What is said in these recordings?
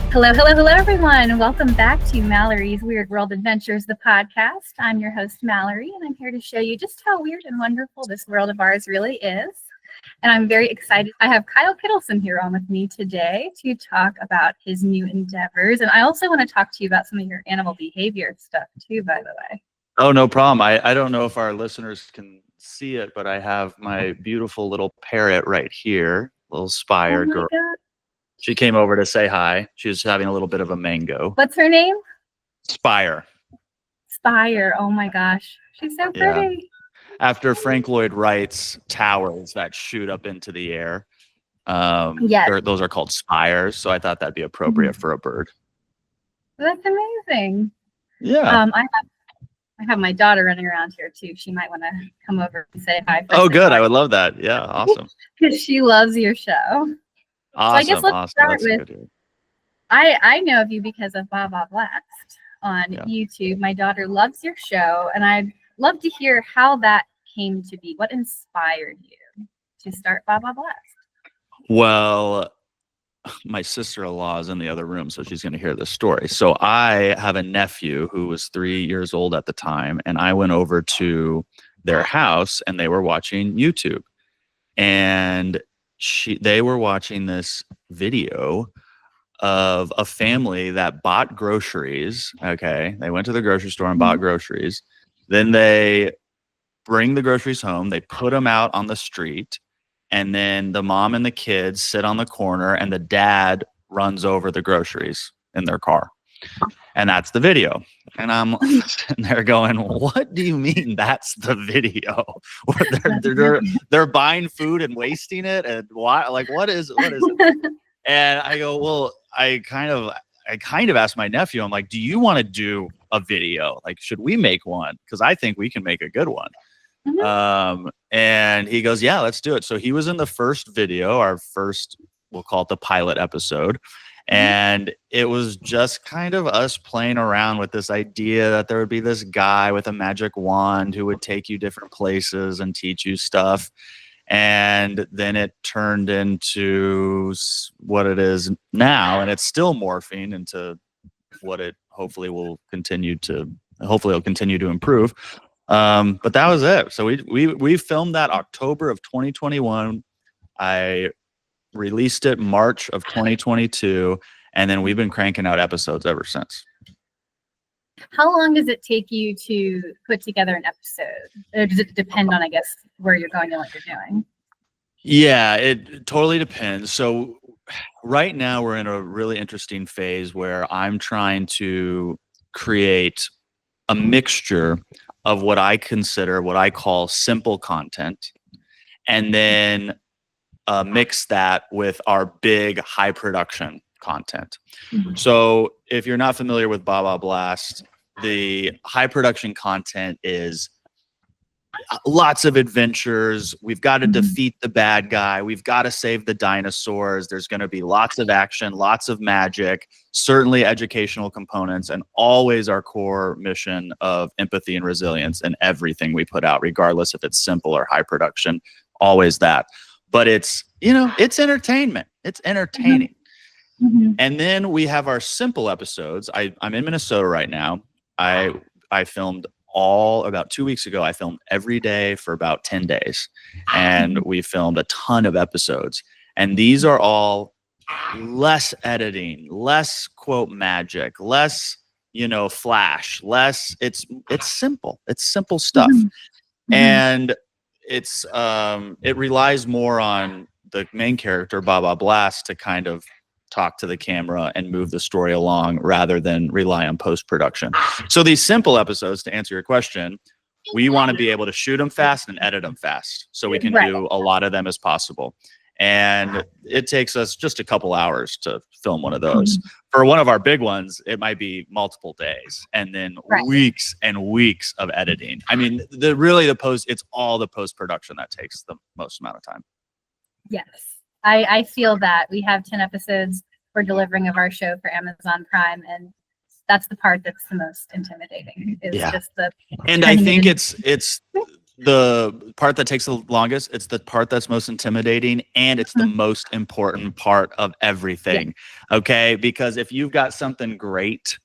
Hello, hello, hello, everyone. Welcome back to Mallory's Weird World Adventures, the podcast. I'm your host, Mallory, and I'm here to show you just how weird and wonderful this world of ours really is. And I'm very excited. I have Kyle Kittleson here on with me today to talk about his new endeavors. And I also want to talk to you about some of your animal behavior stuff too, by the way. Oh, no problem. I don't know if our listeners can see it, but I have my beautiful little parrot right here, little Spire girl. God. She came over to say hi. She was having a little bit of a mango. What's her name? Spire. Spire. Oh my gosh. She's so pretty. Yeah. After Frank Lloyd Wright's towers that shoot up into the air. Yes. Those are called spires. So I thought that'd be appropriate for a bird. That's amazing. Yeah. I have my daughter running around here too. She might want to come over and say hi. Oh, good. I would love that. Yeah. Awesome. Because she loves your show. Awesome. So I guess let's start with, I know of you because of Baba Blast on YouTube. My daughter loves your show, and I'd love to hear how that came to be. What inspired you to start Baba Blast? Well, my sister-in-law is in the other room, so she's going to hear this story. So I have a nephew who was 3 years old at the time, and I went over to their house, and they were watching YouTube. And they were watching this video of a family that bought groceries. Okay. They went to the grocery store and bought groceries. Then they bring the groceries home. They put them out on the street. And then the mom and the kids sit on the corner and the dad runs over the groceries in their car. And that's the video. And I'm sitting there going, what do you mean that's the video? they're buying food and wasting it? And why? Like, what is it? And I go, well, I kind of asked my nephew, I'm like, do you want to do a video? Like, should we make one? Because I think we can make a good one. And he goes, yeah, let's do it. So he was in the first video, our first, we'll call it the pilot episode. And it was just kind of us playing around with this idea that there would be this guy with a magic wand who would take you different places and teach you stuff. And then it turned into what it is now. And it's still morphing into what it hopefully will continue to improve. But that was it. So we filmed that October of 2021. I released it March of 2022, and then we've been cranking out episodes ever since. How long does it take you to put together an episode? Or does it depend on, I guess, where you're going and what you're doing? Yeah, it totally depends. So right now we're in a really interesting phase where I'm trying to create a mixture of what I call simple content, and then mix that with our big high production content. So if you're not familiar with Baba Blast, the high production content is lots of adventures. We've got to defeat the bad guy. We've got to save the dinosaurs. There's going to be lots of action, lots of magic, certainly educational components, and always our core mission of empathy and resilience in everything we put out, regardless if it's simple or high production, always that. But it's entertainment. It's entertaining. And then we have our simple episodes. I'm in Minnesota right now. I filmed about 2 weeks ago. I filmed every day for about 10 days. And we filmed a ton of episodes. And these are all less editing, less quote magic, less, flash, less. It's simple. It's simple stuff. And it relies more on the main character, Baba Blast, to kind of talk to the camera and move the story along rather than rely on post-production. So these simple episodes, to answer your question, we want to be able to shoot them fast and edit them fast so we can do a lot of them as possible. And it takes us just a couple hours to film one of those. For one of our big ones, it might be multiple days and then weeks and weeks of editing. I mean, it's all the post-production that takes the most amount of time. Yes, I feel that. We have 10 episodes we're delivering of our show for Amazon Prime, and that's the part that's the most intimidating. Just the and I think it's the part that takes the longest, it's the part that's most intimidating, and it's the most important part of everything. Okay, because if you've got something great,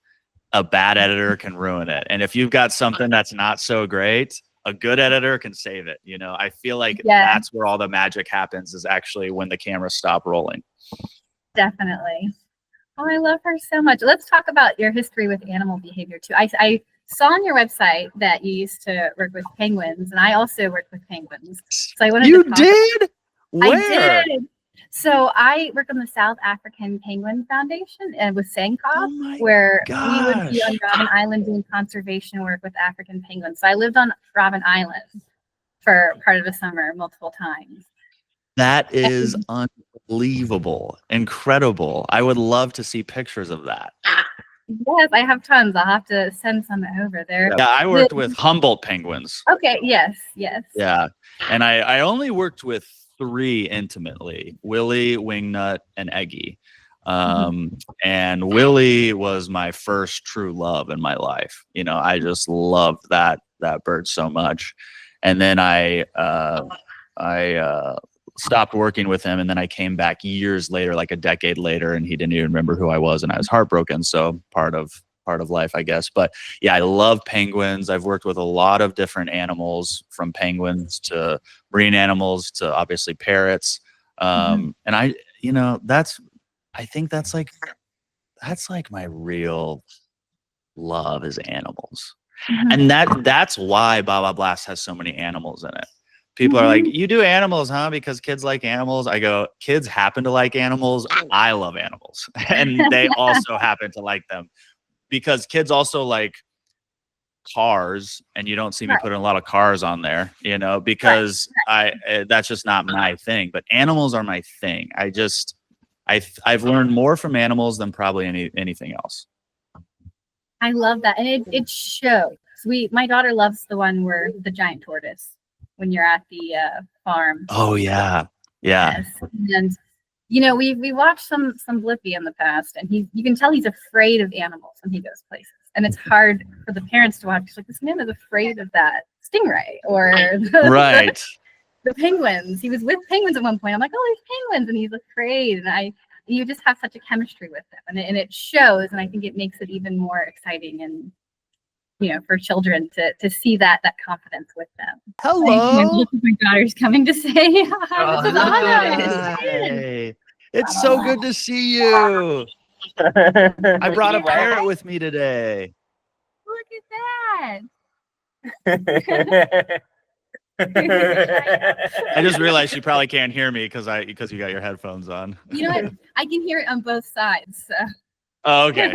a bad editor can ruin it, and if you've got something that's not so great, a good editor can save it. You know, I feel like that's where all the magic happens, is actually when the cameras stop rolling. Definitely. Oh, I love her so much. Let's talk about your history with animal behavior too. I saw on your website that you used to work with penguins, and I also work with penguins. So I wanted You to talk did? Where? I did. So I work on the South African Penguin Foundation and with Sangkop, where we would be on Robben Island doing conservation work with African penguins. So I lived on Robben Island for part of the summer multiple times. That is unbelievable. Incredible. I would love to see pictures of that. Yes, I have tons. I'll have to send some over there. Yeah, I worked with Humboldt penguins. Okay, yes. Yeah, and I only worked with 3 intimately: Willie, Wingnut, and Eggy. And Willie was my first true love in my life. You know, I just loved that bird so much. And then I stopped working with him, and then I came back years later, like a decade later, and he didn't even remember who I was, and I was heartbroken. So part of life, I guess. But yeah, I love penguins. I've worked with a lot of different animals, from penguins to marine animals to obviously parrots. And I think that's like my real love, is animals. And that's why Baba Blast has so many animals in it. People are like, you do animals, huh? Because kids like animals. I go, kids happen to like animals. I love animals. And they also happen to like them, because kids also like cars, and you don't see me putting a lot of cars on there, you know, because that's just not my thing. But animals are my thing. I've learned more from animals than probably anything else. I love that. And it shows. My daughter loves the one where the giant tortoise, when you're at the farm. Oh yeah. Yes. And you know, we watched some Blippi in the past, and you can tell he's afraid of animals when he goes places. And it's hard for the parents to watch. Like, this man is afraid of that stingray or the penguins. He was with penguins at one point. I'm like, oh, there's penguins, and he's afraid. And you just have such a chemistry with them, and it shows. And I think it makes it even more exciting, and you know, for children to see that confidence with them. Hello, my daughter's coming to say hi. Hey, it's so good to see you. I brought a parrot with me today. Look at that. I just realized you probably can't hear me because you got your headphones on. You know what? I can hear it on both sides. So. Oh, okay,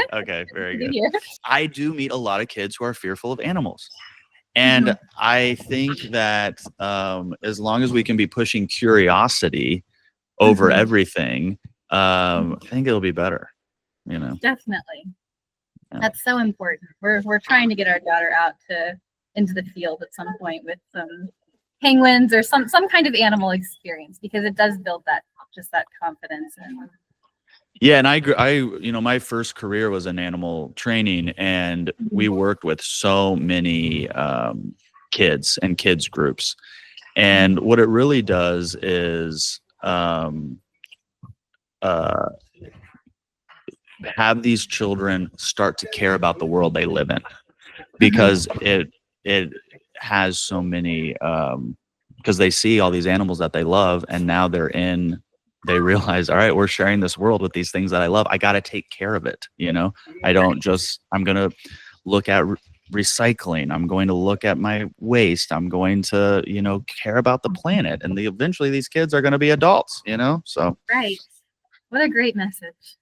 very good. I do meet a lot of kids who are fearful of animals. And I think that as long as we can be pushing curiosity over everything, I think it'll be better. You know, definitely. Yeah. That's so important. We're trying to get our daughter out into the field at some point with some penguins or some kind of animal experience, because it does build that confidence. Yeah, and I you know, my first career was in animal training, and we worked with so many kids and kids groups. And what it really does is have these children start to care about the world they live in, because it has so many because they see all these animals that they love, and now they realize, all right, we're sharing this world with these things that I love. I got to take care of it. You know, I'm going to look at recycling. I'm going to look at my waste. I'm going to, you know, care about the planet. And eventually these kids are going to be adults, you know, so. Right. What a great message.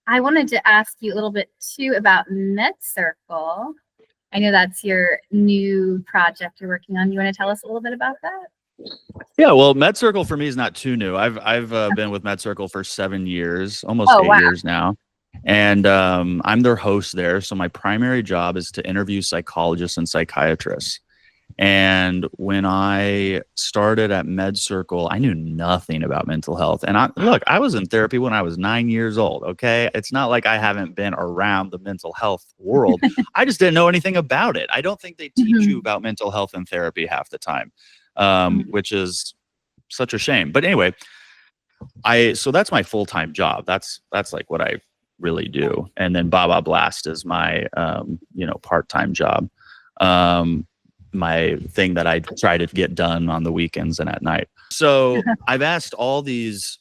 I wanted to ask you a little bit too about MedCircle. I know that's your new project you're working on. You want to tell us a little bit about that? Yeah, well, MedCircle for me is not too new. I've been with MedCircle for 7 years, almost 8 years now. And I'm their host there. So my primary job is to interview psychologists and psychiatrists. And when I started at MedCircle, I knew nothing about mental health. And I was in therapy when I was 9 years old. Okay. It's not like I haven't been around the mental health world. I just didn't know anything about it. I don't think they teach you about mental health in therapy half the time, which is such a shame. But anyway, so that's my full-time job. That's like what I really do. And then Baba Blast is my, part-time job. My thing that I try to get done on the weekends and at night. So I've asked all these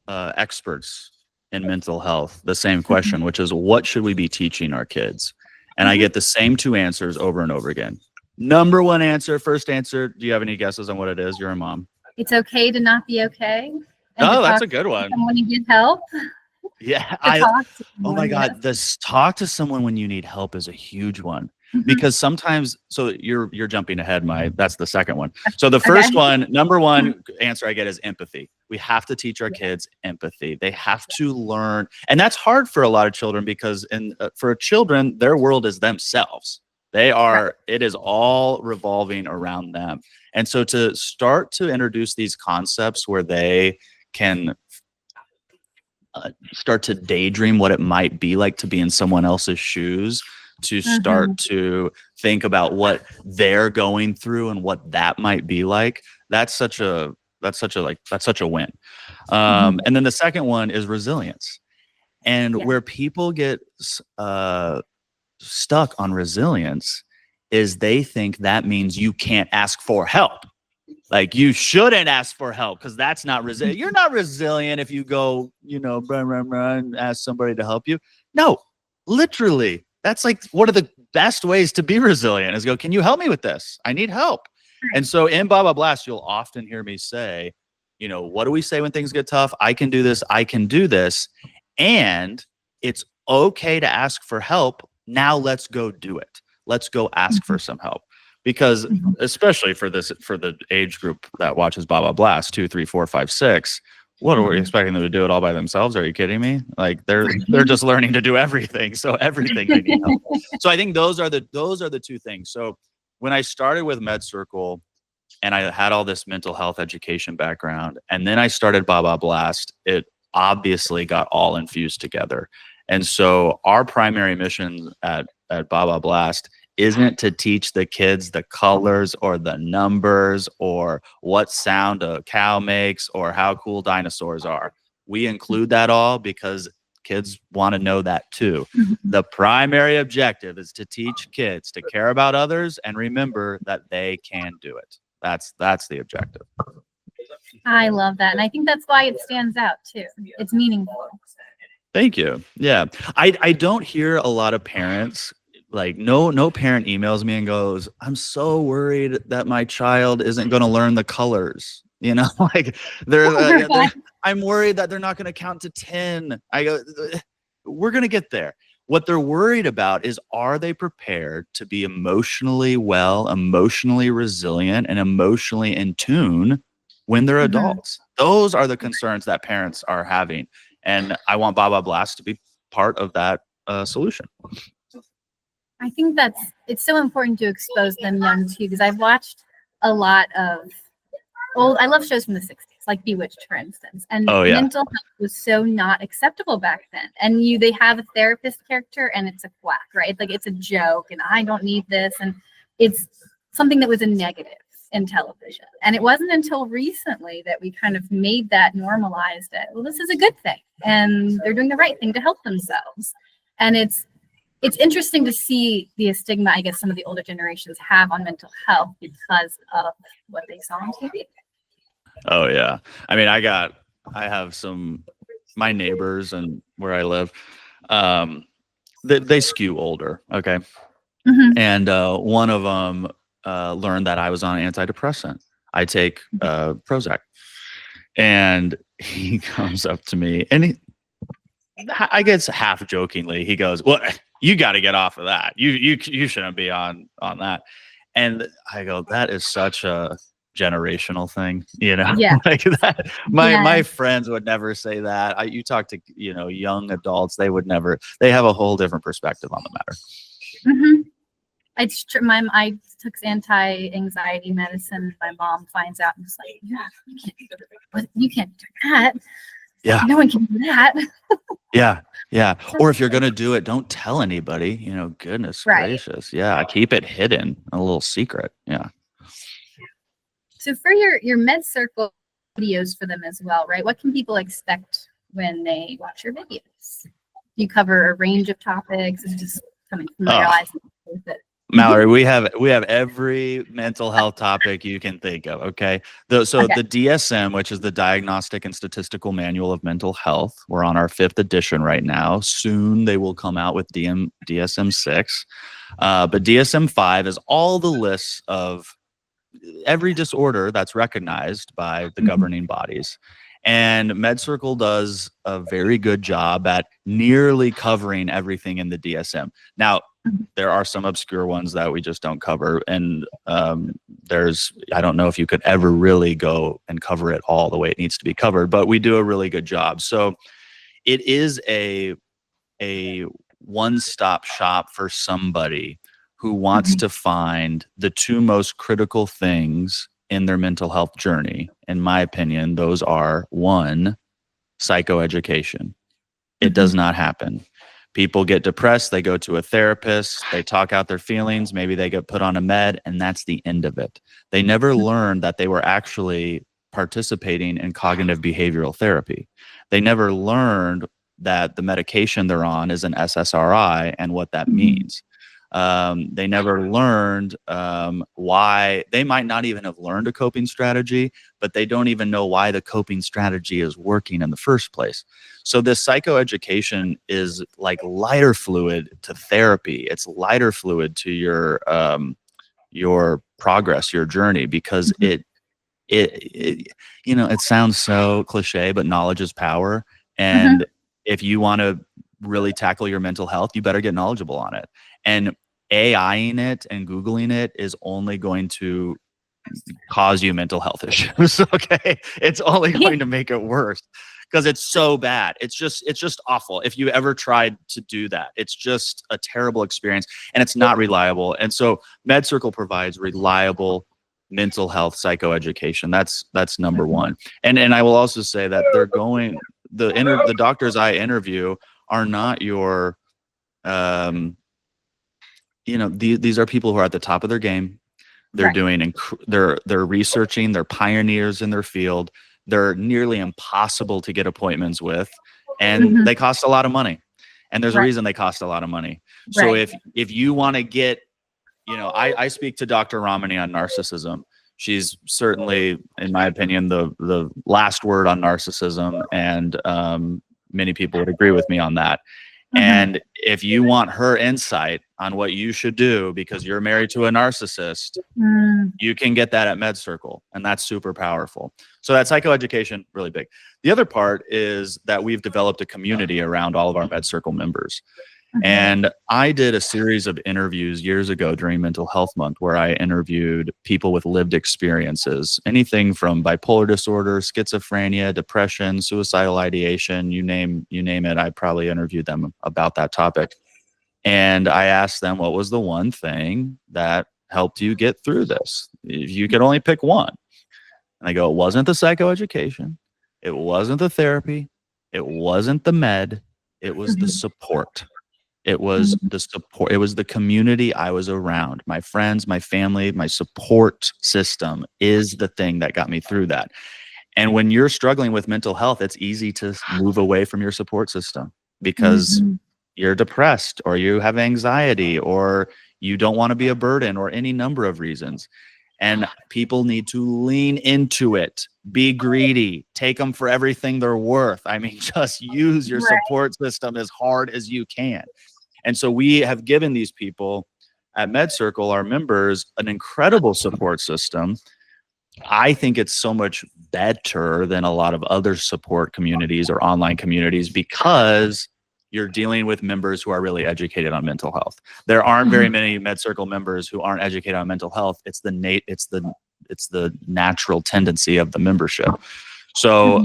experts in mental health the same question, which is, what should we be teaching our kids? And I get the same two answers over and over again. Number one answer, first answer. Do you have any guesses on what it is? You're a mom. It's okay to not be okay. Oh, that's a good one. When you get help. Yeah. Oh my God. This talk to someone when you need help is a huge one. Because sometimes, so you're jumping ahead, that's the second one. So the first one, number one answer I get is empathy. We have to teach our kids empathy. They have to learn. And that's hard for a lot of children because for children, their world is themselves. It is all revolving around them. And so to start to introduce these concepts where they can start to daydream what it might be like to be in someone else's shoes, to start to think about what they're going through and what that might be like. That's such a win. And then the second one is resilience. And where people get stuck on resilience is they think that means you can't ask for help. Like, you shouldn't ask for help because that's not resilient. You're not resilient if you go, run, ask somebody to help you. No, literally. That's like one of the best ways to be resilient is go, can you help me with this? I need help. And so in Baba Blast, you'll often hear me say, what do we say when things get tough? I can do this. I can do this. And it's okay to ask for help. Now let's go do it. Let's go ask for some help. Because especially for the age group that watches Baba Blast, 2, 3, 4, 5, 6, what are we expecting them to do it all by themselves? Are you kidding me? Like they're just learning to do everything. So everything they need help. So I think those are the two things. So when I started with MedCircle and I had all this mental health education background, and then I started Baba Blast, it obviously got all infused together. And so our primary mission at Baba Blast isn't to teach the kids the colors or the numbers or what sound a cow makes or how cool dinosaurs are. We include that all because kids want to know that too. The primary objective is to teach kids to care about others and remember that they can do it. That's the objective. I love that. And I think that's why it stands out too. It's meaningful. Thank you. Yeah. I don't hear a lot of parents, like no parent emails me and goes, I'm so worried that my child isn't going to learn the colors. Like I'm worried that they're not going to count to 10. I go, we're going to get there. What they're worried about is, are they prepared to be emotionally well, emotionally resilient, and emotionally in tune when they're adults? Those are the concerns that parents are having. And I want Baba Blast to be part of that solution. I think it's so important to expose them young too, because I've watched a lot of I love shows from the 60s, like Bewitched, for instance. And mental health was so not acceptable back then. And they have a therapist character and it's a quack, right? Like it's a joke and I don't need this. And it's something that was a negative in television. And it wasn't until recently that we kind of made that normalized it. Well, this is a good thing. And they're doing the right thing to help themselves. And it's interesting to see the stigma, I guess, some of the older generations have on mental health because of what they saw on TV. Oh yeah. I mean, I have my neighbors and where I live, they skew older. Okay. And one of them learned that I was on an antidepressant. I take Prozac, and he comes up to me and I guess half jokingly, he goes, well, you got to get off of that. You shouldn't be on that. And I go, that is such a generational thing, like that. My friends would never say that. You talk to, young adults, they have a whole different perspective on the matter. It's true. I took anti-anxiety medicine. My mom finds out and is like, yeah, you can't do that. Yeah. No one can do that. Yeah. Yeah. Or if you're going to do it, don't tell anybody, goodness Right. gracious. Yeah. Keep it hidden, a little secret. Yeah. So for your MedCircle videos for them as well, right? What can people expect when they watch your videos? You cover a range of topics. It's just coming familiarizing with it. Mallory, we have every mental health topic you can think of. Okay. The DSM, which is the Diagnostic and Statistical Manual of Mental Health, we're on our 5th edition right now. Soon they will come out with DSM 6. But DSM 5 is all the lists of every disorder that's recognized by the governing bodies. And MedCircle does a very good job at nearly covering everything in the DSM. Now, there are some obscure ones that we just don't cover. And I don't know if you could ever really go and cover it all the way it needs to be covered, but we do a really good job. So it is a one-stop shop for somebody who wants to find the 2 most critical things in their mental health journey. In my opinion, those are 1, psychoeducation. It does not happen. People get depressed, they go to a therapist, they talk out their feelings, maybe they get put on a med, and that's the end of it. They never learned that they were actually participating in cognitive behavioral therapy. They never learned that the medication they're on is an SSRI and what that means. They never learned why. They might not even have learned a coping strategy, but they don't even know why the coping strategy is working in the first place. So this psychoeducation is like lighter fluid to therapy. It's lighter fluid to your progress, your journey, because it sounds so cliche, but knowledge is power. And if you want to really tackle your mental health, you better get knowledgeable on it. And AIing it and Googling it is only going to cause you mental health issues. Okay. It's only going to make it worse because it's so bad. It's just awful. If you ever tried to do that, it's just a terrible experience and it's not reliable. And so MedCircle provides reliable mental health psychoeducation. That's number 1. And I will also say that the doctors I interview are not your these are people who are at the top of their game. They're doing they're researching, they're pioneers in their field. They're nearly impossible to get appointments with, and they cost a lot of money. And there's a reason they cost a lot of money. So if you want to get, I speak to Dr. Ramani on narcissism. She's certainly, in my opinion, the last word on narcissism, and many people would agree with me on that. And if you want her insight on what you should do because you're married to a narcissist, you can get that at MedCircle, and that's super powerful. So that psychoeducation, really big. The other part is that we've developed a community around all of our MedCircle members. And I did a series of interviews years ago during Mental Health Month where I interviewed people with lived experiences, anything from bipolar disorder, schizophrenia, depression, suicidal ideation, you name it. I probably interviewed them about that topic. And I asked them, what was the one thing that helped you get through this? If you could only pick one. And I go, it wasn't the psychoeducation. It wasn't the therapy. It wasn't the med. It was the support. It was the support. It was the community I was around. My friends, my family, my support system is the thing that got me through that. And when you're struggling with mental health, it's easy to move away from your support system because you're depressed or you have anxiety or you don't want to be a burden or any number of reasons. And people need to lean into it, be greedy, take them for everything they're worth. I mean, just use your support system as hard as you can. And so we have given these people at MedCircle, our members, an incredible support system. I think it's so much better than a lot of other support communities or online communities because you're dealing with members who are really educated on mental health. There aren't very many MedCircle members who aren't educated on mental health. It's the natural tendency of the membership. So,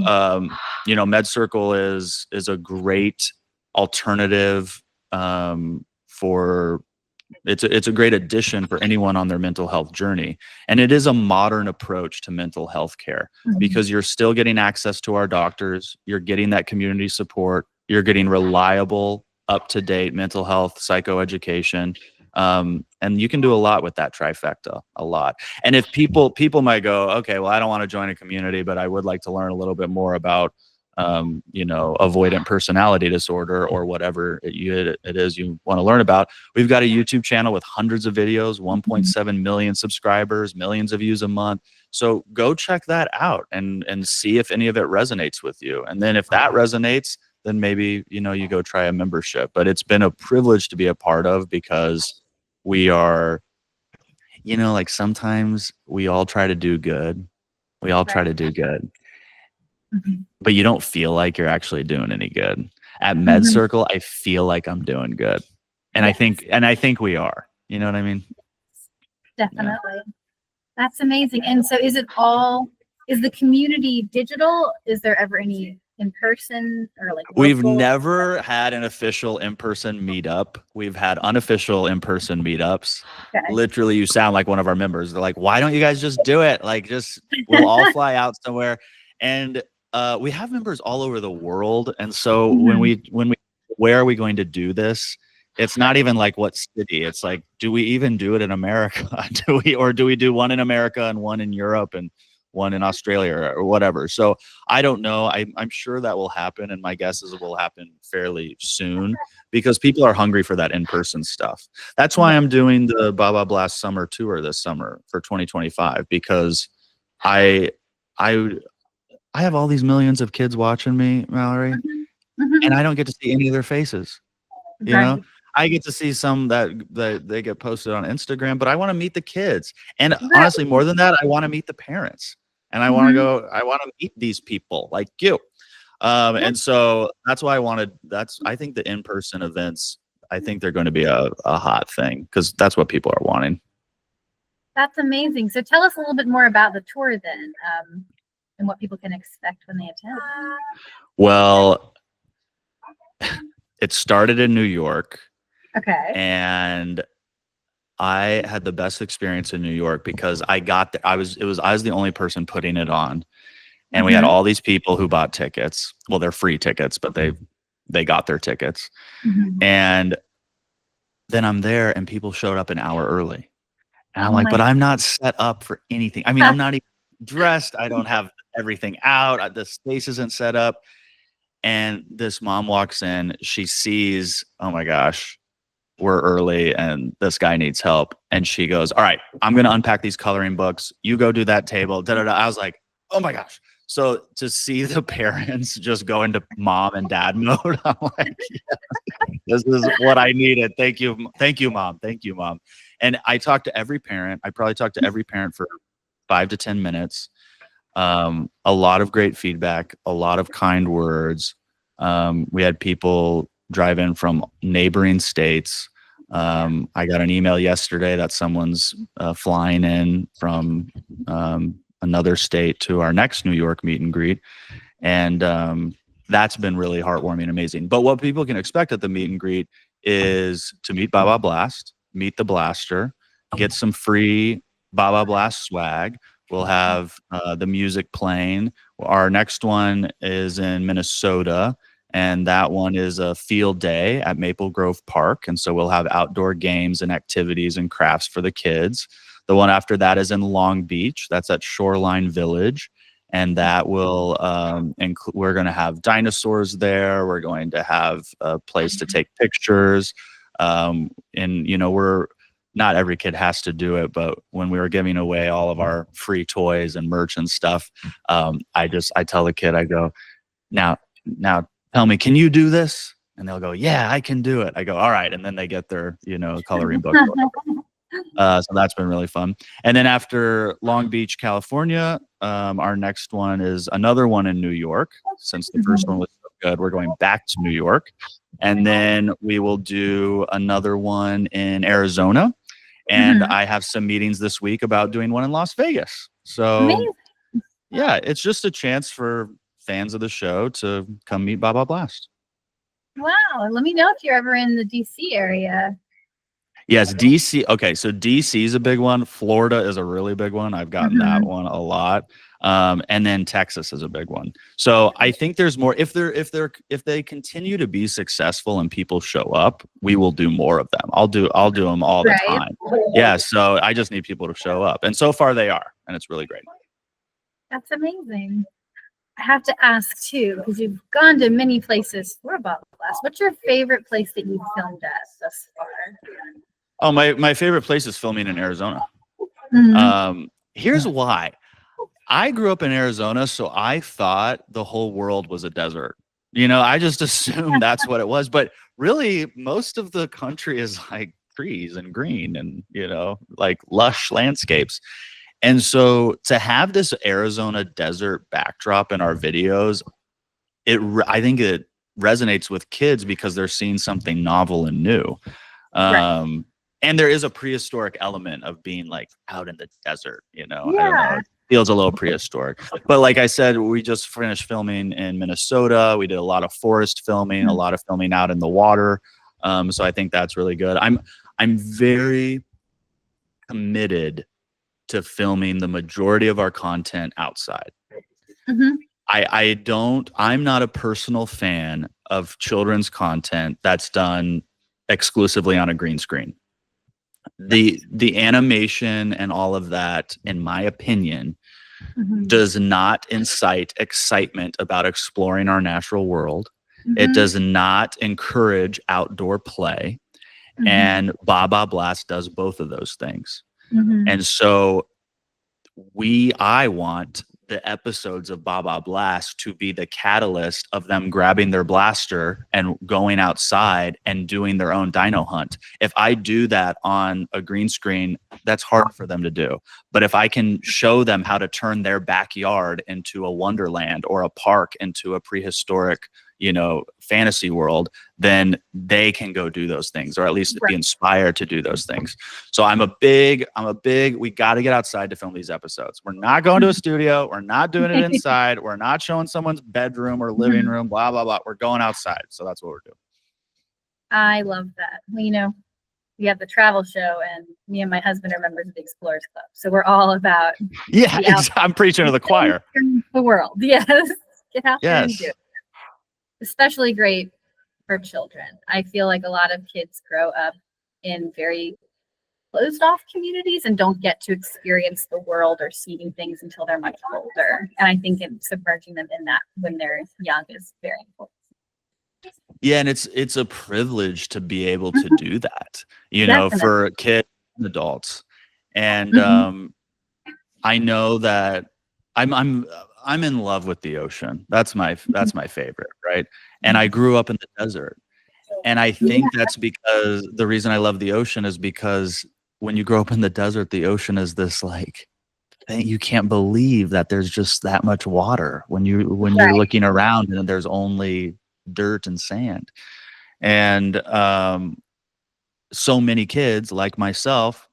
MedCircle is a great alternative for It's a great addition for anyone on their mental health journey. And it is a modern approach to mental health care because you're still getting access to our doctors, you're getting that community support, you're getting reliable, up-to-date mental health, psychoeducation. And you can do a lot with that trifecta, a lot. And if people might go, okay, well, I don't want to join a community, but I would like to learn a little bit more about avoidant personality disorder or whatever it is you want to learn about. We've got a YouTube channel with hundreds of videos, 1.7 million subscribers, millions of views a month. So go check that out and see if any of it resonates with you. And then if that resonates, then maybe, you go try a membership. But it's been a privilege to be a part of because we are, like sometimes we all try to do good. We all try to do good. But you don't feel like you're actually doing any good. At MedCircle, I feel like I'm doing good. And I think we are. You know what I mean? Definitely. Yeah. That's amazing. And so is the community digital? Is there ever any in person or like local? We've never had an official in-person meetup. We've had unofficial in-person meetups. Okay. Literally, you sound like one of our members. They're like, why don't you guys just do it? Like, we'll all fly out somewhere. And we have members all over the world. And so where are we going to do this? It's not even like what city. It's like, do we even do it in America? do we do one in America and one in Europe and one in Australia or whatever? So I don't know. I'm sure that will happen. And my guess is it will happen fairly soon because people are hungry for that in-person stuff. That's why I'm doing the Baba Blast summer tour this summer for 2025, because I have all these millions of kids watching me, Mallory, and I don't get to see any of their faces. You know, I get to see some that they get posted on Instagram, but I want to meet the kids. And honestly, more than that, I want to meet the parents. And I want to meet these people like you. And so that's why I think the in-person events, I think they're going to be a hot thing because that's what people are wanting. That's amazing. So tell us a little bit more about the tour then. And what people can expect when they attend. Well, it started in New York. Okay. And I had the best experience in New York because I was the only person putting it on. And we had all these people who bought tickets. Well, they're free tickets, but they got their tickets. And then I'm there and people showed up an hour early. And I'm like, but I'm not set up for anything. I mean, I'm not even dressed. I don't have everything out. The space isn't set up. And this mom walks in. She sees, oh my gosh, we're early and this guy needs help. And she goes, all right, I'm going to unpack these coloring books. You go do that table. I was like, oh my gosh. So to see the parents just go into mom and dad mode, I'm like, yes, this is what I needed. Thank you. Thank you, mom. Thank you, mom. And I talked to every parent. I probably talked to every parent for 5 to 10 minutes. A lot of great feedback, a lot of kind words. We had people drive in from neighboring states. I got an email yesterday that someone's flying in from another state to our next New York meet and greet. And that's been really heartwarming and amazing. But what people can expect at the meet and greet is to meet Baba Blast, meet the Blaster, get some free Baba Blast swag. We'll have the music playing. Our next one is in Minnesota, and that one is a field day at Maple Grove Park. And so we'll have outdoor games and activities and crafts for the kids. The one after that is in Long Beach. That's at Shoreline Village. And that will we're going to have dinosaurs there. We're going to have a place to take pictures. And, we're not every kid has to do it, but when we were giving away all of our free toys and merch and stuff, I tell the kid, I go, now tell me, can you do this? And they'll go, yeah, I can do it. I go, all right. And then they get their, coloring book. So that's been really fun. And then after Long Beach, California, our next one is another one in New York. Since the first one was so good, we're going back to New York. And then we will do another one in Arizona. And I have some meetings this week about doing one in Las Vegas. So yeah, it's just a chance for fans of the show to come meet Baba Blast. Wow. Let me know if you're ever in the DC area. Yes, DC. Okay, so DC is a big one. Florida is a really big one. I've gotten that Mhm. one a lot. And then Texas is a big one. So I think there's more. If they continue to be successful and people show up, we will do more of them. I'll do them all the Right? time. Yeah. So I just need people to show up, and so far they are, and it's really great. That's amazing. I have to ask too, because you've gone to many places for Bubble Blast. What's your favorite place that you've filmed at thus far? Oh, my favorite place is filming in Arizona. Mhm. Here's why. I grew up in Arizona, so I thought the whole world was a desert. I just assumed that's what it was. But really, most of the country is like trees and green and, like lush landscapes. And so to have this Arizona desert backdrop in our videos, I think it resonates with kids because they're seeing something novel and new. Right. And there is a prehistoric element of being like out in the desert, I don't know. Yeah. It feels a little prehistoric. But like I said, we just finished filming in Minnesota. We did a lot of forest filming, a lot of filming out in the water. So I think that's really good. I'm very committed to filming the majority of our content outside. Mhm. I'm not a personal fan of children's content that's done exclusively on a green screen. The animation and all of that, in my opinion, Mhm. does not incite excitement about exploring our natural world. It Mhm. does not encourage outdoor play. Mhm. And Baba Blast does both of those things. Mhm. And so I want the episodes of Baba Blast to be the catalyst of them grabbing their blaster and going outside and doing their own dino hunt. If I do that on a green screen, that's hard for them to do. But if I can show them how to turn their backyard into a wonderland or a park into a prehistoric, fantasy world, then they can go do those things, or at least be Right. inspired to do those things. So we got to get outside to film these episodes. We're not going to a studio. We're not doing it inside. We're not showing someone's bedroom or living room, blah, blah, blah. We're going outside. So that's what we're doing. I love that. Well, we have the travel show, and me and my husband are members of the Explorers Club. So we're all about I'm preaching to the choir. The world. Yes. Get out there and do Yes. it. Especially great for children. I feel like a lot of kids grow up in very closed off communities and don't get to experience the world or seeing things until they're much older. And I think submerging them in that when they're young is very important. Yeah, and it's a privilege to be able to do that, Definitely. for kids and adults. And Mhm. I know that I'm in love with the ocean. That's my favorite, right? And I grew up in the desert. And I think that's because the reason I love the ocean is because when you grow up in the desert, the ocean is this like thing you can't believe that there's just that much water when you're Right. looking around and there's only dirt and sand. And so many kids like myself,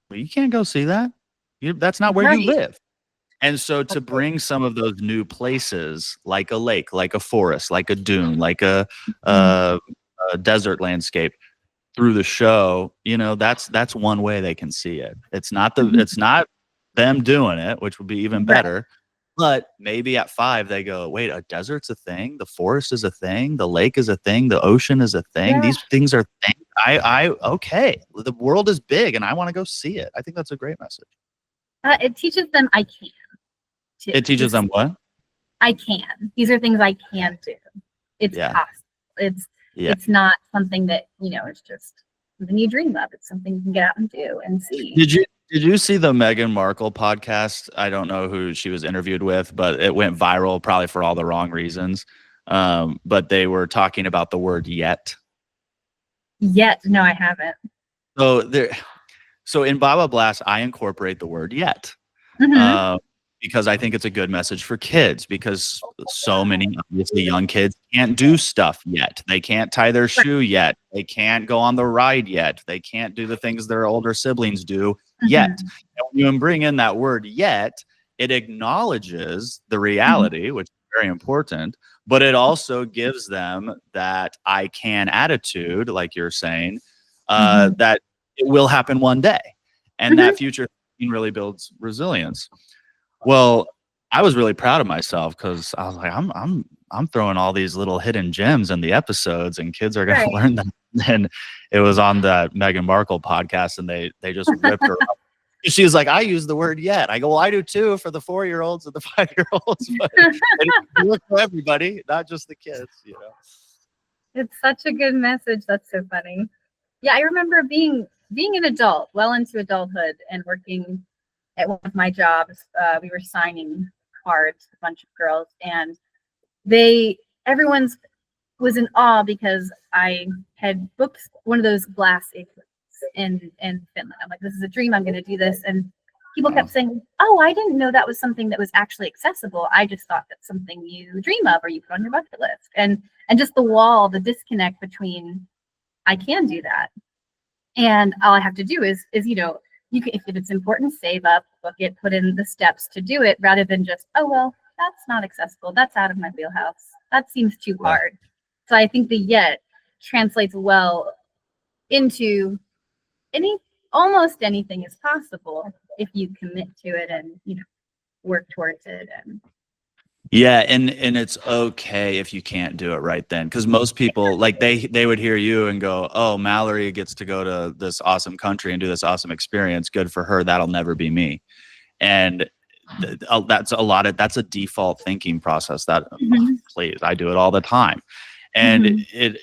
well, you can't go see that. That's not where you Right. live. And so to bring some of those new places, like a lake, like a forest, like a dune, like a desert landscape, through the show, that's one way they can see it. It's not them doing it, which would be even Right. better. But maybe at 5 they go, wait, a desert's a thing, the forest is a thing, the lake is a thing, the ocean is a thing. Yeah. These things are things. Okay, the world is big, and I want to go see it. I think that's a great message. It teaches them I can too. It teaches them what? I can. These are things I can do. It's Yeah. possible. It's not something that, it's just something you dream of. It's something you can get out and do and see. Did you see the Meghan Markle podcast? I don't know who she was interviewed with, but it went viral probably for all the wrong reasons. But they were talking about the word yet. Yet, no, I haven't. So in Baba Blast, I incorporate the word yet. Mhm. Because I think it's a good message for kids, because so many obviously young kids can't do stuff yet. They can't tie their shoe yet. They can't go on the ride yet. They can't do the things their older siblings do yet. Mhm. And when you bring in that word yet, it acknowledges the reality, which is very important, but it also gives them that I can attitude, like you're saying, Mhm. that it will happen one day. And Mhm. that future really builds resilience. Well, I was really proud of myself because I was like, I'm throwing all these little hidden gems in the episodes, and kids are gonna Right. learn them. And it was on the Meghan Markle podcast, and they just ripped her up. She was like, I use the word yet. I go, well, I do too, for the 4-year-olds and the 5-year-olds, but it works for everybody, not just the kids, you know. It's such a good message. That's so funny. Yeah, I remember being an adult, well into adulthood, and working at one of my jobs. We were signing cards, a bunch of girls, and everyone's was in awe because I had booked one of those glass igloos in Finland. I'm like, this is a dream. I'm going to do this, and people kept saying, "Oh, I didn't know that was something that was actually accessible. I just thought that's something you dream of or you put on your bucket list." And just the disconnect between I can do that, and all I have to do is you can, if it's important, save up, book it, put in the steps to do it, rather than just, oh well, that's not accessible. That's out of my wheelhouse. That seems too hard. So I think the yet translates well into almost anything is possible if you commit to it and work towards it. And Yeah, and it's okay if you can't do it right then, because most people, like, they would hear you and go, oh, Mallory gets to go to this awesome country and do this awesome experience. Good for her. That'll never be me. And that's a default thinking process that please, I do it all the time. And it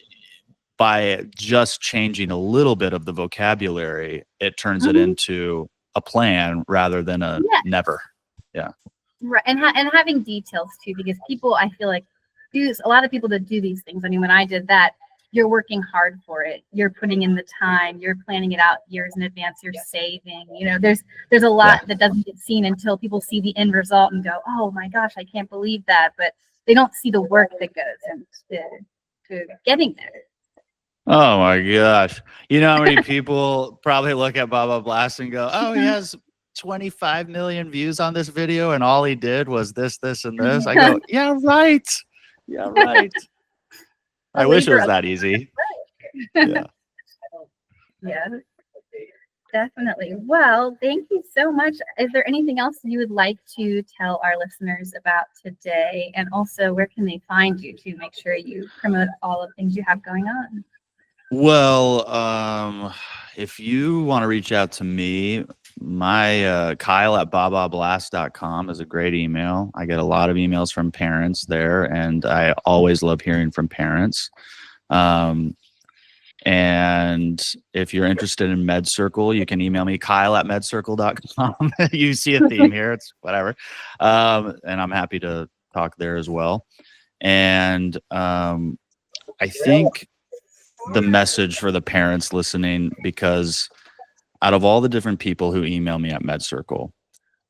by just changing a little bit of the vocabulary, it turns it into a plan rather than a never. Yeah. Right, and having details too, because people, I feel like, a lot of people that do these things. I mean, when I did that, you're working hard for it. You're putting in the time. You're planning it out years in advance. You're saving. There's a lot that doesn't get seen until people see the end result and go, "Oh my gosh, I can't believe that!" But they don't see the work that goes into getting there. Oh my gosh! You know how many people probably look at Baba Blast and go, "Oh, he has 25 million views on this video, and all he did was this, and this." I go, "Yeah, right. Yeah, right." I wish it was that easy. Yeah. Yeah, definitely. Well, thank you so much. Is there anything else you would like to tell our listeners about today? And also, where can they find you to make sure you promote all of the things you have going on? Well, if you want to reach out to me, my Kyle@babablast.com is a great email. I get a lot of emails from parents there, and I always love hearing from parents. And if you're interested in MedCircle, you can email me, Kyle@medcircle.com. You see a theme here, it's whatever. And I'm happy to talk there as well. And I think the message for the parents listening, because out of all the different people who email me at MedCircle,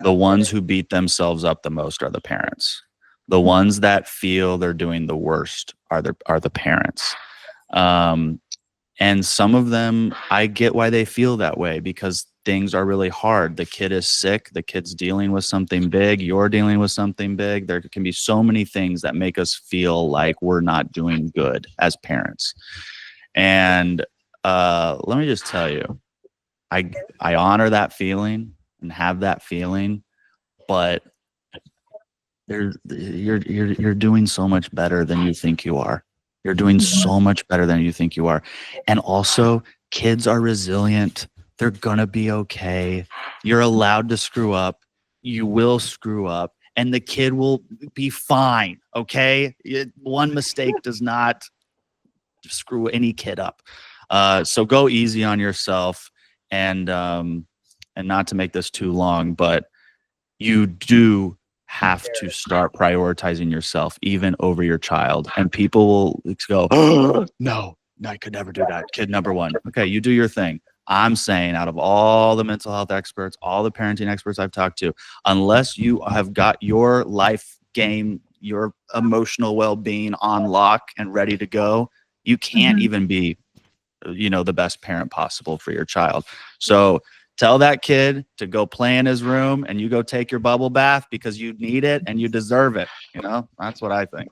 the ones who beat themselves up the most are the parents. The ones that feel they're doing the worst are the parents. And some of them, I get why they feel that way, because things are really hard. The kid is sick. The kid's dealing with something big. You're dealing with something big. There can be so many things that make us feel like we're not doing good as parents. And let me just tell you, I honor that feeling and have that feeling, but you're doing so much better than you think you are. You're doing so much better than you think you are. And also, kids are resilient. They're gonna be okay. You're allowed to screw up. You will screw up, and the kid will be fine. Okay, one mistake does not screw any kid up. So go easy on yourself, and not to make this too long, but you do have to start prioritizing yourself even over your child. And people will go, oh, no, I could never do that. Kid number one. Okay, you do your thing. I'm saying, out of all the mental health experts, all the parenting experts I've talked to, unless you have got your life game, your emotional well-being on lock and ready to go, you can't even be, the best parent possible for your child. So tell that kid to go play in his room, and you go take your bubble bath, because you need it and you deserve it. That's what I think.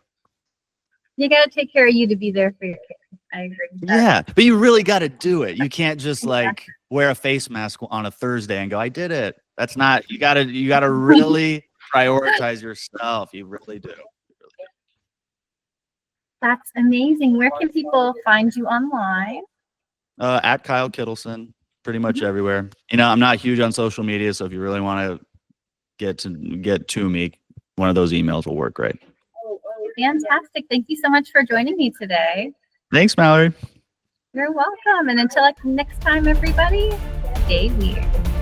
You got to take care of you to be there for your kid. I agree. Yeah, but you really got to do it. You can't just like wear a face mask on a Thursday and go, I did it. That's not, you gotta really prioritize yourself. You really do. That's amazing. Where can people find you online? At Kyle Kittleson, pretty much everywhere. You know, I'm not huge on social media, so if you really want to get to me, one of those emails will work great. Fantastic. Thank you so much for joining me today. Thanks, Mallory. You're welcome. And until next time, everybody, stay weird.